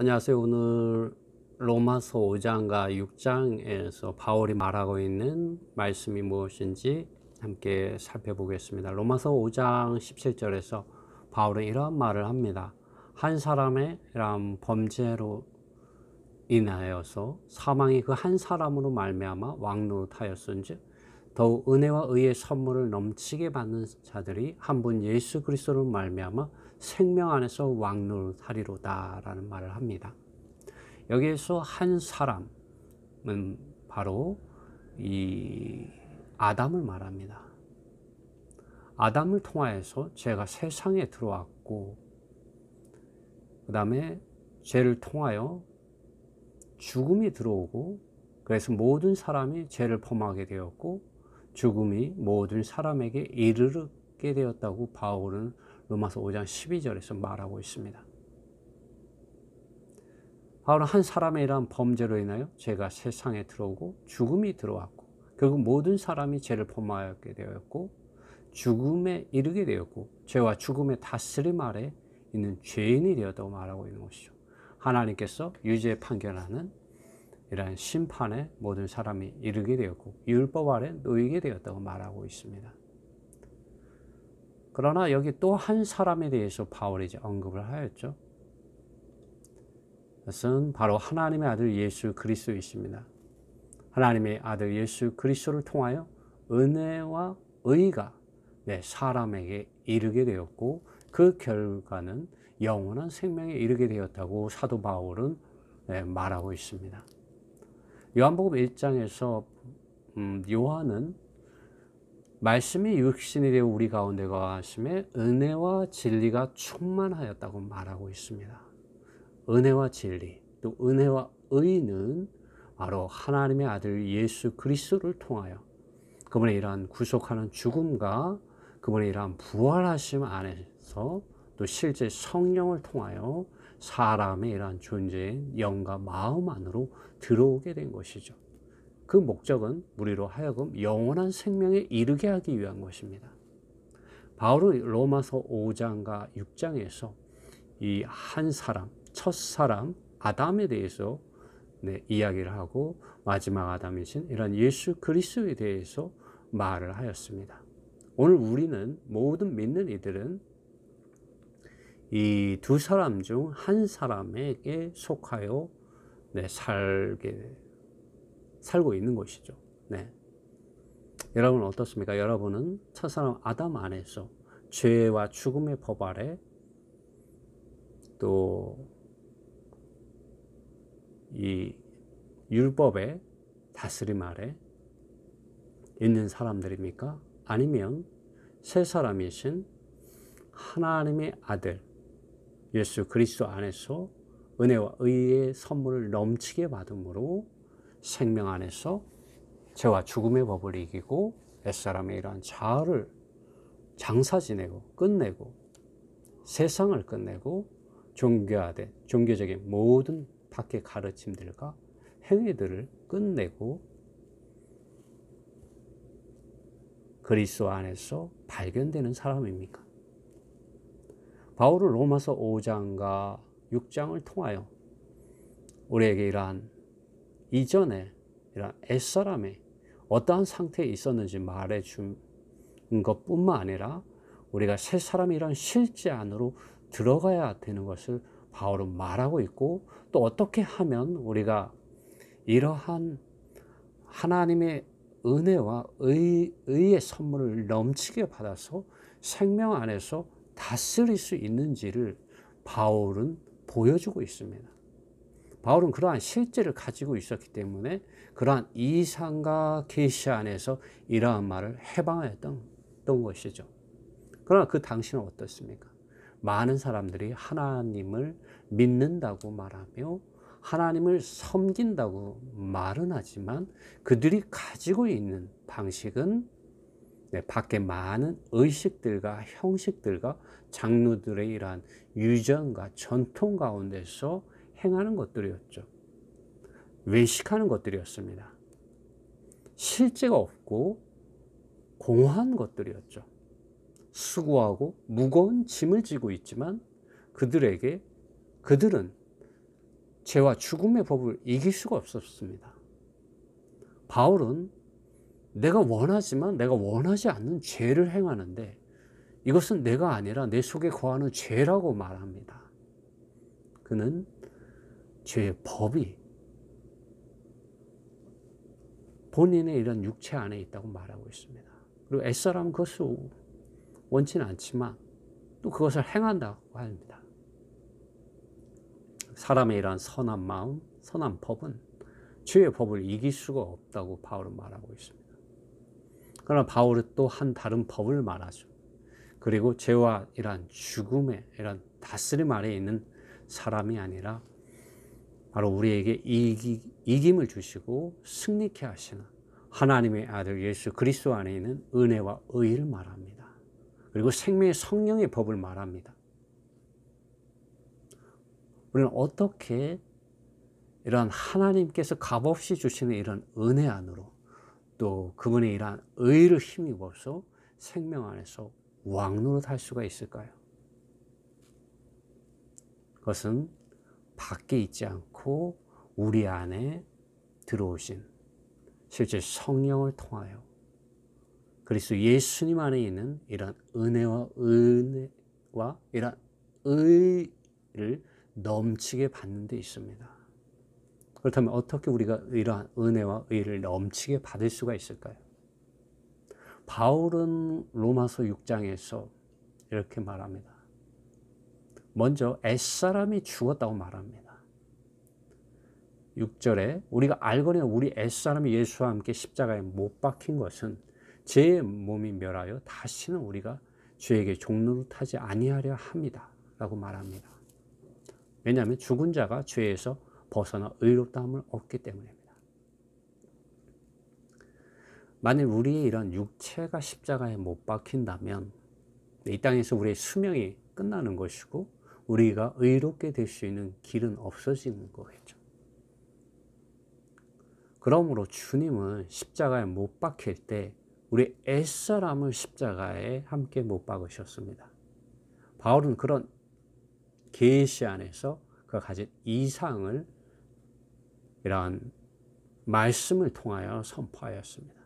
안녕하세요. 오늘 로마서 5장과 6장에서 바울이 말하고 있는 말씀이 무엇인지 함께 살펴보겠습니다. 로마서 5장 17절에서 바울은 이러한 말을 합니다. 한 사람의 이러한 범죄로 인하여서 사망이 그 한 사람으로 말미암아 왕노릇하였은즉 더욱 은혜와 의의 선물을 넘치게 받는 자들이 한 분 예수 그리스도로 말미암아 생명 안에서 왕노릇하리로다라는 말을 합니다. 여기에서 한 사람은 바로 이 아담을 말합니다. 아담을 통하여서 죄가 세상에 들어왔고, 그 다음에 죄를 통하여 죽음이 들어오고, 그래서 모든 사람이 죄를 범하게 되었고 죽음이 모든 사람에게 이르게 되었다고 바울은 로마서 5장 12절에서 말하고 있습니다. 바울은 한 사람의 이러한 범죄로 인하여 죄가 세상에 들어오고 죽음이 들어왔고, 결국 모든 사람이 죄를 범하게 되었고 죽음에 이르게 되었고, 죄와 죽음의 다스림 아래 있는 죄인이 되었다고 말하고 있는 것이죠. 하나님께서 유죄 판결하는 이러한 심판에 모든 사람이 이르게 되었고 율법 아래 놓이게 되었다고 말하고 있습니다. 그러나 여기 또 한 사람에 대해서 바울이 이제 언급을 하였죠. 그것은 바로 하나님의 아들 예수 그리스도이십니다. 하나님의 아들 예수 그리스도를 통하여 은혜와 의가 사람에게 이르게 되었고, 그 결과는 영원한 생명에 이르게 되었다고 사도 바울은 말하고 있습니다. 요한복음 1장에서 요한은 말씀이 육신이 되어 우리 가운데 거하심에 은혜와 진리가 충만하였다고 말하고 있습니다. 은혜와 진리, 또 은혜와 의는 바로 하나님의 아들 예수 그리스도를 통하여 그분의 이러한 구속하는 죽음과 그분의 이러한 부활하심 안에서 또 실제 성령을 통하여 사람의 이러한 존재인 영과 마음 안으로 들어오게 된 것이죠. 그 목적은 우리로 하여금 영원한 생명에 이르게 하기 위한 것입니다. 바울은 로마서 5장과 6장에서 이 한 사람, 첫 사람 아담에 대해서 이야기를 하고, 마지막 아담이신 이런 예수 그리스도에 대해서 말을 하였습니다. 오늘 우리는 모든 믿는 이들은 이 두 사람 중 한 사람에게 속하여 살고 있는 것이죠. 여러분은 어떻습니까? 여러분은 첫사람 아담 안에서 죄와 죽음의 법 아래, 또 이 율법의 다스림 아래 있는 사람들입니까? 아니면 새 사람이신 하나님의 아들 예수 그리스도 안에서 은혜와 의의 선물을 넘치게 받음으로 생명 안에서 죄와 죽음의 법을 이기고 옛사람의 이러한 자아를 장사 지내고 끝내고 세상을 끝내고 종교화된 종교적인 모든 밖의 가르침들과 행위들을 끝내고 그리스도 안에서 발견되는 사람입니까? 바울은 로마서 5장과 6장을 통하여 우리에게 이러한 이전에 이러한 옛사람의 어떠한 상태에 있었는지 말해준 것뿐만 아니라 우리가 새 사람이란 실제 안으로 들어가야 되는 것을 바울은 말하고 있고, 또 어떻게 하면 우리가 이러한 하나님의 은혜와 의의 선물을 넘치게 받아서 생명 안에서 다스릴 수 있는지를 바울은 보여주고 있습니다. 바울은 그러한 실제를 가지고 있었기 때문에 그러한 이상과 계시 안에서 이러한 말을 해방하였던 것이죠. 그러나 그 당시는 어떻습니까? 많은 사람들이 하나님을 믿는다고 말하며 하나님을 섬긴다고 말은 하지만 그들이 가지고 있는 방식은 밖에 많은 의식들과 형식들과 장로들의 이러한 유전과 전통 가운데서 행하는 것들이었죠. 외식하는 것들이었습니다. 실제가 없고 공허한 것들이었죠. 수고하고 무거운 짐을 지고 있지만 그들은 죄와 죽음의 법을 이길 수가 없었습니다. 바울은 내가 원하지만 내가 원하지 않는 죄를 행하는데 이것은 내가 아니라 내 속에 거하는 죄라고 말합니다. 그는 죄의 법이 본인의 이런 육체 안에 있다고 말하고 있습니다. 그리고 옛사람은 그것을 원치는 않지만 또 그것을 행한다고 합니다. 사람의 이러한 선한 마음, 선한 법은 죄의 법을 이길 수가 없다고 바울은 말하고 있습니다. 그러나 바울은 또 한 다른 법을 말하죠. 그리고 죄와 이러한 죽음의 이런 다스림 아래에 있는 사람이 아니라 바로 우리에게 이김을 주시고 승리케 하시는 하나님의 아들 예수 그리스도 안에 있는 은혜와 의를 말합니다. 그리고 생명의 성령의 법을 말합니다. 우리는 어떻게 이러한 하나님께서 값없이 주시는 이런 은혜 안으로 또 그분의 이러한 의를 힘입어서 생명 안에서 왕노릇할 수가 있을까요? 그것은 밖에 있지 않고 우리 안에 들어오신 실제 성령을 통하여 그리스도 예수님 안에 있는 이런 은혜와 이런 의를 넘치게 받는 데 있습니다. 그렇다면 어떻게 우리가 이러한 은혜와 의를 넘치게 받을 수가 있을까요? 바울은 로마서 6장에서 이렇게 말합니다. 먼저 옛사람이 죽었다고 말합니다. 6절에 우리가 알거니와 우리 옛사람이 예수와 함께 십자가에 못 박힌 것은 죄의 몸이 멸하여 다시는 우리가 죄에게 종노릇하지 아니하려 함이다 라고 말합니다. 왜냐하면 죽은 자가 죄에서 벗어나 의롭다함을 얻기 때문입니다. 만일 우리의 이런 육체가 십자가에 못 박힌다면 이 땅에서 우리의 수명이 끝나는 것이고 우리가 의롭게 될 수 있는 길은 없어지는 거겠죠. 그러므로 주님은 십자가에 못 박힐 때 우리 옛사람을 십자가에 함께 못 박으셨습니다. 바울은 그런 계시 안에서 그가 가진 이상을 이러한 말씀을 통하여 선포하였습니다.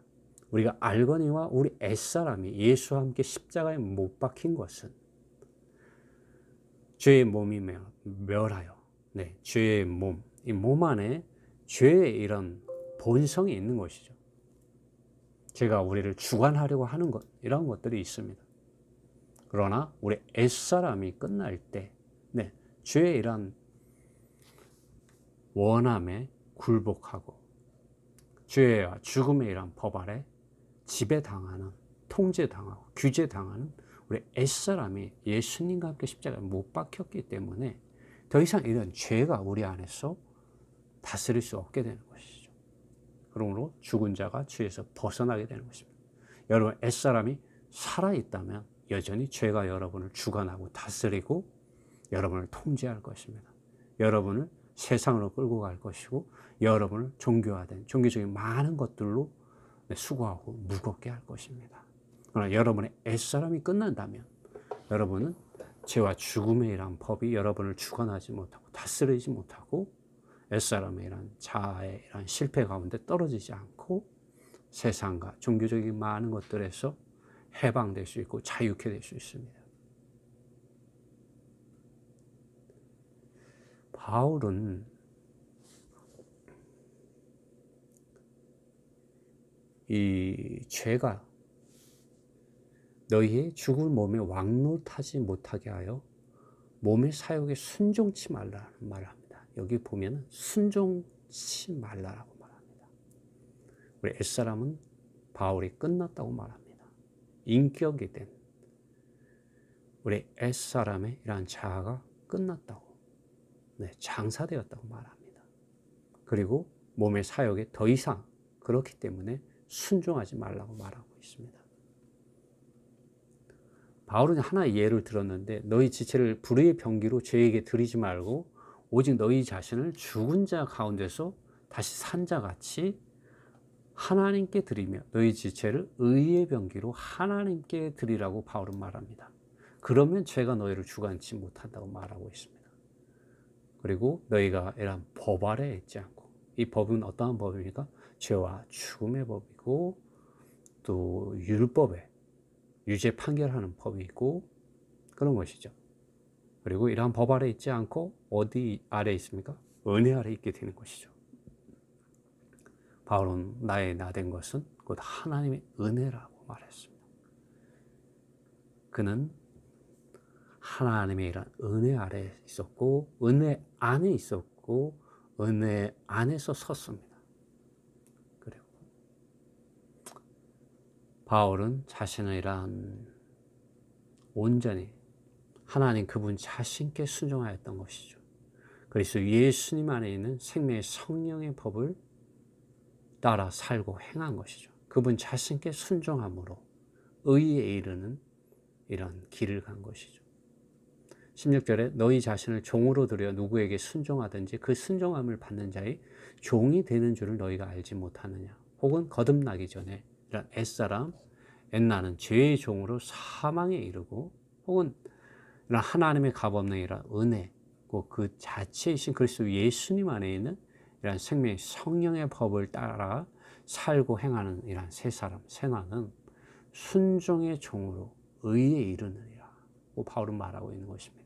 우리가 알거니와 우리 옛사람이 예수와 함께 십자가에 못 박힌 것은 죄의 몸이 멸하여 죄의 몸, 이 몸 안에 죄의 이런 본성이 있는 것이죠. 죄가 우리를 주관하려고 하는 것, 이런 것들이 있습니다. 그러나 우리 옛사람이 끝날 때 죄의 이런 원함에 굴복하고 죄와 죽음의 이런 법 아래 지배당하는, 통제당하고 규제당하는 우리 옛사람이 예수님과 함께 십자가에 못 박혔기 때문에 더 이상 이런 죄가 우리 안에서 다스릴 수 없게 되는 것이죠. 그러므로 죽은 자가 죄에서 벗어나게 되는 것입니다. 여러분, 옛사람이 살아있다면 여전히 죄가 여러분을 주관하고 다스리고 여러분을 통제할 것입니다. 여러분을 세상으로 끌고 갈 것이고 여러분을 종교화된 종교적인 많은 것들로 수고하고 무겁게 할 것입니다. 그러나 여러분의 옛사람이 끝난다면 여러분은 죄와 죽음의 이란 법이 여러분을 주관하지 못하고 다스리지 못하고 옛사람의 이란 자아의 이란 실패 가운데 떨어지지 않고 세상과 종교적인 많은 것들에서 해방될 수 있고 자유케 될 수 있습니다. 바울은 이 죄가 너희의 죽을 몸에 왕노릇하지 못하게 하여 몸의 사욕에 순종치 말라는 말을 합니다. 여기 보면 순종치 말라라고 말합니다. 우리 옛사람은 바울이 끝났다고 말합니다. 인격이 된 우리 옛사람의 이러한 자아가 끝났다고, 장사되었다고 말합니다. 그리고 몸의 사욕에 더 이상 그렇기 때문에 순종하지 말라고 말하고 있습니다. 바울은 하나의 예를 들었는데 너희 지체를 불의의 병기로 죄에게 드리지 말고 오직 너희 자신을 죽은 자 가운데서 다시 산 자같이 하나님께 드리며 너희 지체를 의의 병기로 하나님께 드리라고 바울은 말합니다. 그러면 죄가 너희를 주관치 못한다고 말하고 있습니다. 그리고 너희가 이런 법 아래에 있지 않고, 이 법은 어떠한 법입니까? 죄와 죽음의 법이고 또 율법에 유죄 판결하는 법이 있고 그런 것이죠. 그리고 이러한 법 아래 있지 않고 어디 아래 있습니까? 은혜 아래 있게 되는 것이죠. 바울은 나의 나된 것은 곧 하나님의 은혜라고 말했습니다. 그는 하나님의 이런 은혜 아래 있었고 은혜 안에 있었고 은혜 안에서 섰습니다. 그리고 바울은 자신의 이러한 온전히 하나님 그분 자신께 순종하였던 것이죠. 그래서 예수님 안에 있는 생명의 성령의 법을 따라 살고 행한 것이죠. 그분 자신께 순종함으로 의에 이르는 이런 길을 간 것이죠. 16절에 너희 자신을 종으로 들여 누구에게 순종하든지 그 순종함을 받는 자의 종이 되는 줄을 너희가 알지 못하느냐. 혹은 거듭나기 전에 이런 옛사람, 옛나는 죄의 종으로 사망에 이르고 혹은 이런 하나님의 값없는 이런 은혜, 그 자체이신 그리스도 예수님 안에 있는 이런 생명의 성령의 법을 따라 살고 행하는 이런 새 사람, 새 나는 순종의 종으로 의에 이르느니라고 바울은 말하고 있는 것입니다.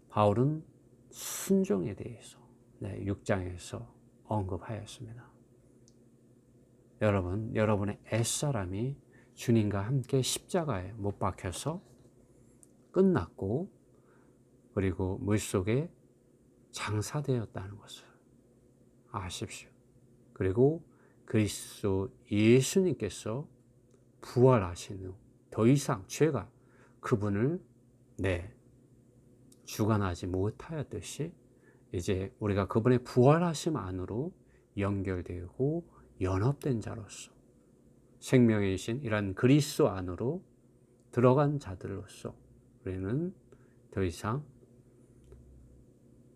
바울은 순종에 대해서 6장에서 언급하였습니다. 여러분, 여러분의 옛사람이 주님과 함께 십자가에 못 박혀서 끝났고 그리고 물속에 장사되었다는 것을 아십시오. 그리고 그리스도 예수님께서 부활하신 후 더 이상 죄가 그분을 주관하지 못하였듯이 이제 우리가 그분의 부활하심 안으로 연결되고 연합된 자로서 생명이신 이런 그리스도 안으로 들어간 자들로서 우리는 더 이상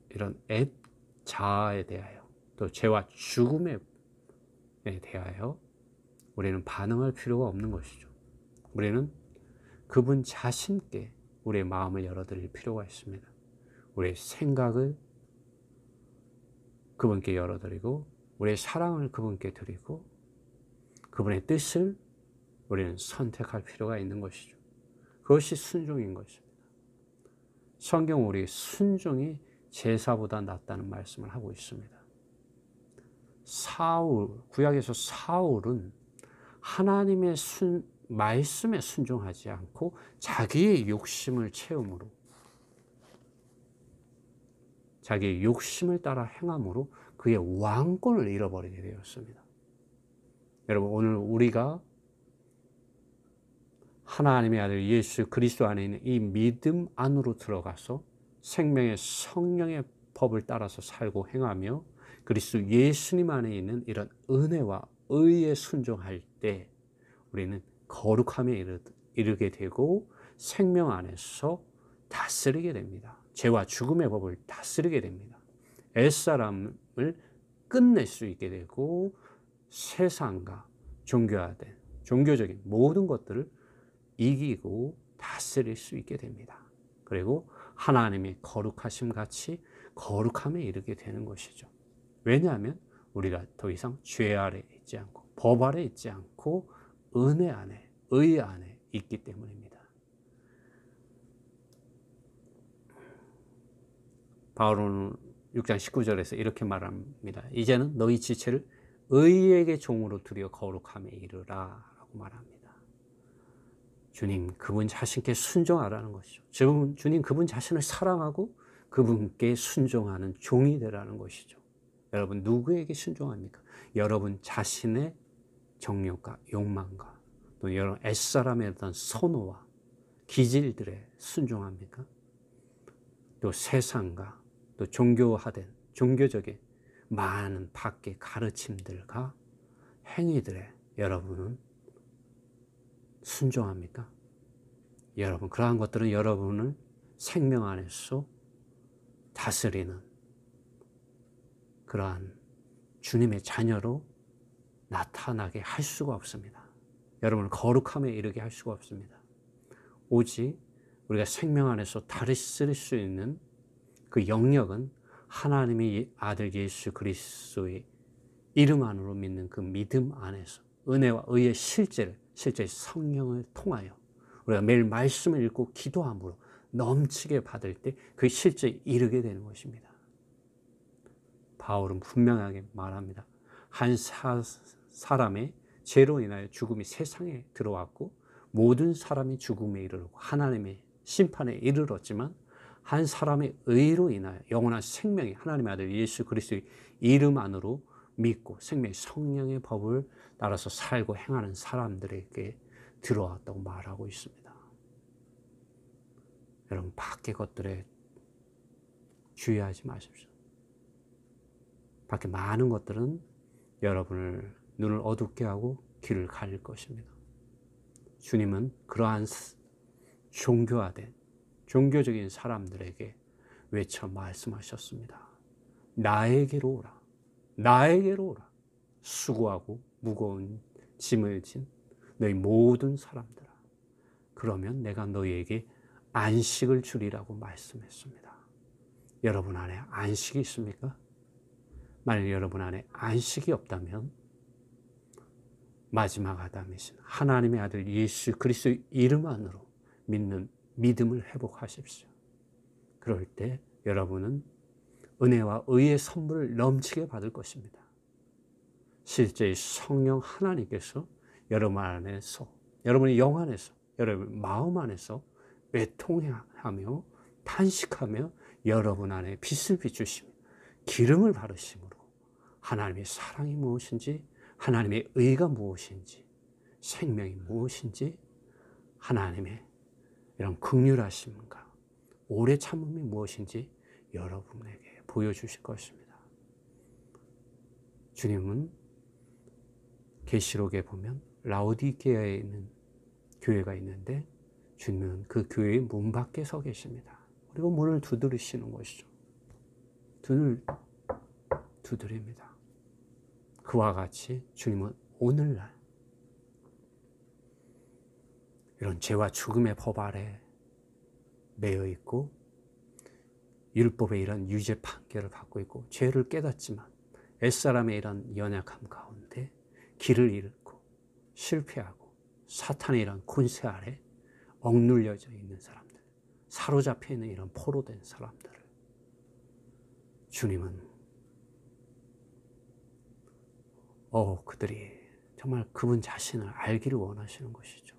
이런 옛 자아에 대하여 또 죄와 죽음에 대하여 우리는 반응할 필요가 없는 것이죠. 우리는 그분 자신께 우리의 마음을 열어드릴 필요가 있습니다. 우리의 생각을 그분께 열어드리고 우리의 사랑을 그분께 드리고 그분의 뜻을 우리는 선택할 필요가 있는 것이죠. 그것이 순종인 것입니다. 성경 우리 순종이 제사보다 낫다는 말씀을 하고 있습니다. 구약에서 사울은 하나님의 말씀에 순종하지 않고 자기의 욕심을 채움으로 자기의 욕심을 따라 행함으로 그의 왕권을 잃어버리게 되었습니다. 여러분, 오늘 우리가 하나님의 아들 예수 그리스도 안에 있는 이 믿음 안으로 들어가서 생명의 성령의 법을 따라서 살고 행하며 그리스도 예수님 안에 있는 이런 은혜와 의에 순종할 때 우리는 거룩함에 이르게 되고 생명 안에서 다스리게 됩니다. 죄와 죽음의 법을 다스리게 됩니다. 옛사람을 끝낼 수 있게 되고 세상과 종교화된 종교적인 모든 것들을 이기고 다스릴 수 있게 됩니다. 그리고 하나님의 거룩하심 같이 거룩함에 이르게 되는 것이죠. 왜냐하면 우리가 더 이상 죄 아래 있지 않고 법 아래 있지 않고 은혜 안에 의 안에 있기 때문입니다. 바울은 6장 19절에서 이렇게 말합니다. 이제는 너희 지체를 의에게 종으로 드려 거룩함에 이르라 라고 말합니다. 주님 그분 자신께 순종하라는 것이죠. 주님 그분 자신을 사랑하고 그분께 순종하는 종이 되라는 것이죠. 여러분 누구에게 순종합니까? 여러분 자신의 정욕과 욕망과 또 여러분 옛사람의 어떤 선호와 기질들에 순종합니까? 또 세상과 또 종교화된 종교적인 많은 밖의 가르침들과 행위들에 여러분은 순종합니까? 여러분 그러한 것들은 여러분을 생명 안에서 다스리는 그러한 주님의 자녀로 나타나게 할 수가 없습니다. 여러분을 거룩함에 이르게 할 수가 없습니다. 오직 우리가 생명 안에서 다스릴 수 있는 그 영역은 하나님의 아들 예수 그리스도의 이름 안으로 믿는 그 믿음 안에서 은혜와 의의 실제 성령을 통하여 우리가 매일 말씀을 읽고 기도함으로 넘치게 받을 때 그 실제에 이르게 되는 것입니다. 바울은 분명하게 말합니다. 한 사람의 죄로 인하여 죽음이 세상에 들어왔고 모든 사람이 죽음에 이르렀고 하나님의 심판에 이르렀지만 한 사람의 의로 인하여 영원한 생명이 하나님의 아들 예수 그리스도의 이름 안으로 믿고 생명의 성령의 법을 따라서 살고 행하는 사람들에게 들어왔다고 말하고 있습니다. 여러분, 밖의 것들에 주의하지 마십시오. 밖에 많은 것들은 여러분을 눈을 어둡게 하고 길을 가릴 것입니다. 주님은 그러한 종교화된 종교적인 사람들에게 외쳐 말씀하셨습니다. 나에게로 오라. 나에게로 오라. 수고하고 무거운 짐을 진 너희 모든 사람들아. 그러면 내가 너희에게 안식을 주리라고 말씀했습니다. 여러분 안에 안식이 있습니까? 만약 여러분 안에 안식이 없다면 마지막 아담이신 하나님의 아들 예수 그리스도의 이름 안으로 믿는 믿음을 회복하십시오. 그럴 때 여러분은 은혜와 의의 선물을 넘치게 받을 것입니다. 실제 성령 하나님께서 여러분 안에서, 여러분의 영 안에서, 여러분 마음 안에서 외통하며 탄식하며 여러분 안에 빛을 비추시며 기름을 바르심으로 하나님의 사랑이 무엇인지, 하나님의 의가 무엇인지, 생명이 무엇인지, 하나님의 이런 긍휼하심과 오래 참음이 무엇인지 여러분에게 보여주실 것입니다. 주님은 계시록에 보면 라오디게아에 있는 교회가 있는데 주님은 그 교회의 문 밖에 서 계십니다. 그리고 문을 두드리시는 것이죠. 문을 두드립니다. 그와 같이 주님은 오늘날 이런 죄와 죽음의 법 아래 매여 있고 율법의 이런 유죄 판결을 받고 있고 죄를 깨닫지만 옛사람의 이런 연약함 가운데 길을 잃고 실패하고 사탄의 이런 권세 아래 억눌려져 있는 사람들, 사로잡혀 있는 이런 포로된 사람들을 주님은 그들이 정말 그분 자신을 알기를 원하시는 것이죠.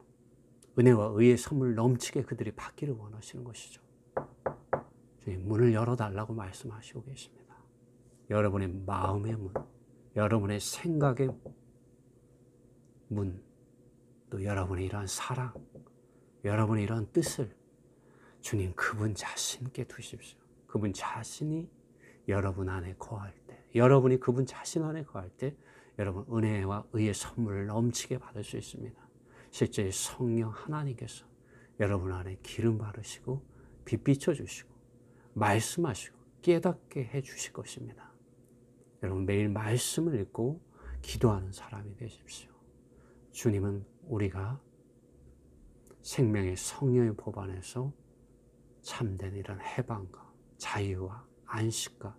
은혜와 의의 선물 넘치게 그들이 받기를 원하시는 것이죠. 주님 문을 열어달라고 말씀하시고 계십니다. 여러분의 마음의 문, 여러분의 생각의 문, 또 여러분의 이러한 사랑, 여러분의 이러한 뜻을 주님 그분 자신께 두십시오. 그분 자신이 여러분 안에 거할 때, 여러분이 그분 자신 안에 거할 때 여러분 은혜와 의의 선물을 넘치게 받을 수 있습니다. 실제 성령 하나님께서 여러분 안에 기름 바르시고 빛 비춰주시고 말씀하시고 깨닫게 해주실 것입니다. 여러분 매일 말씀을 읽고 기도하는 사람이 되십시오. 주님은 우리가 생명의 성령의 법 안에서 참된 이런 해방과 자유와 안식과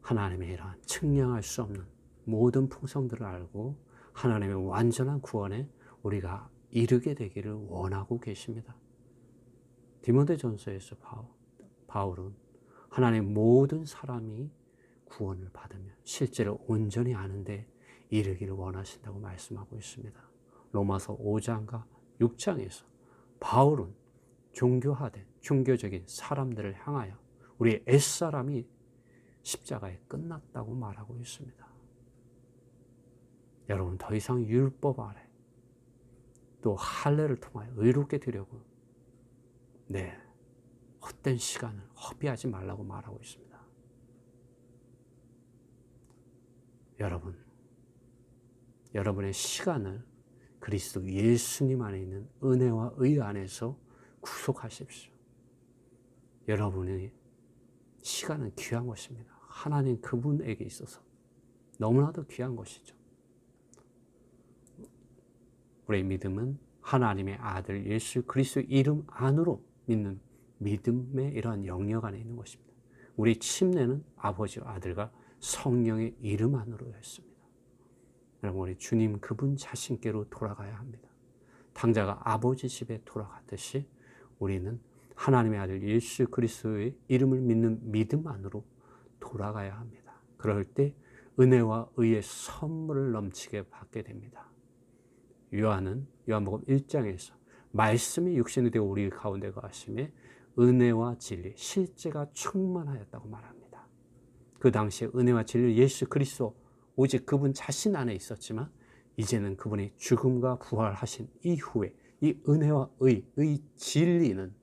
하나님의 이러한 측량할 수 없는 모든 풍성들을 알고 하나님의 완전한 구원에 우리가 이르게 되기를 원하고 계십니다. 디모데전서에서 바울은 하나님의 모든 사람이 구원을 받으며 실제로 온전히 아는데 이르기를 원하신다고 말씀하고 있습니다. 로마서 5장과 6장에서 바울은 종교화된 종교적인 사람들을 향하여 우리의 옛사람이 십자가에 끝났다고 말하고 있습니다. 여러분 더 이상 율법 아래 또 할례를 통하여 의롭게 되려고 헛된 시간을 허비하지 말라고 말하고 있습니다. 여러분의 시간을 그리스도 예수님 안에 있는 은혜와 의 안에서 구속하십시오. 여러분의 시간은 귀한 것입니다. 하나님 그분에게 있어서 너무나도 귀한 것이죠. 우리의 믿음은 하나님의 아들 예수 그리스도의 이름 안으로 믿는 믿음의 이러한 영역 안에 있는 것입니다. 우리 침례는 아버지와 아들과 성령의 이름 안으로 했습니다. 여러분, 우리 주님 그분 자신께로 돌아가야 합니다. 당자가 아버지 집에 돌아갔듯이 우리는 하나님의 아들 예수 그리스도의 이름을 믿는 믿음 안으로 돌아가야 합니다. 그럴 때 은혜와 의의 선물을 넘치게 받게 됩니다. 요한은 요한복음 1장에서 말씀이 육신이 되어 우리 가운데 가심에 은혜와 진리, 실제가 충만하였다고 말합니다. 그 당시에 은혜와 진리 예수 그리스도 오직 그분 자신 안에 있었지만 이제는 그분이 죽음과 부활하신 이후에 이 은혜와 의 진리는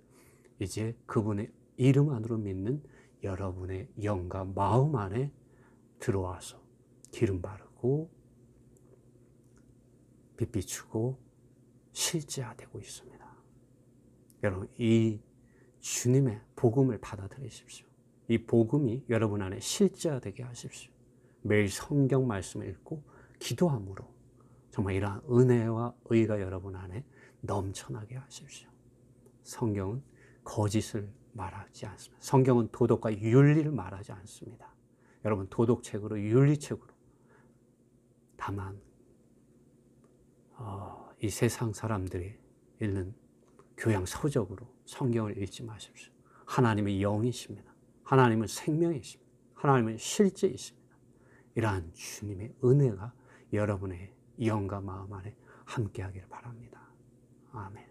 이제 그분의 이름 안으로 믿는 여러분의 영과 마음 안에 들어와서 기름 바르고 빛 비추고 실제화되고 있습니다. 여러분, 이 주님의 복음을 받아들이십시오. 이 복음이 여러분 안에 실제화되게 하십시오. 매일 성경 말씀을 읽고 기도함으로 정말 이러한 은혜와 의가 여러분 안에 넘쳐나게 하십시오. 성경은 거짓을 말하지 않습니다. 성경은 도덕과 윤리를 말하지 않습니다. 여러분, 도덕책으로 윤리책으로 다만 이 세상 사람들이 읽는 교양 서적으로 성경을 읽지 마십시오. 하나님의 영이십니다. 하나님은 생명이십니다. 하나님은 실제이십니다. 이러한 주님의 은혜가 여러분의 영과 마음 안에 함께하기를 바랍니다. 아멘.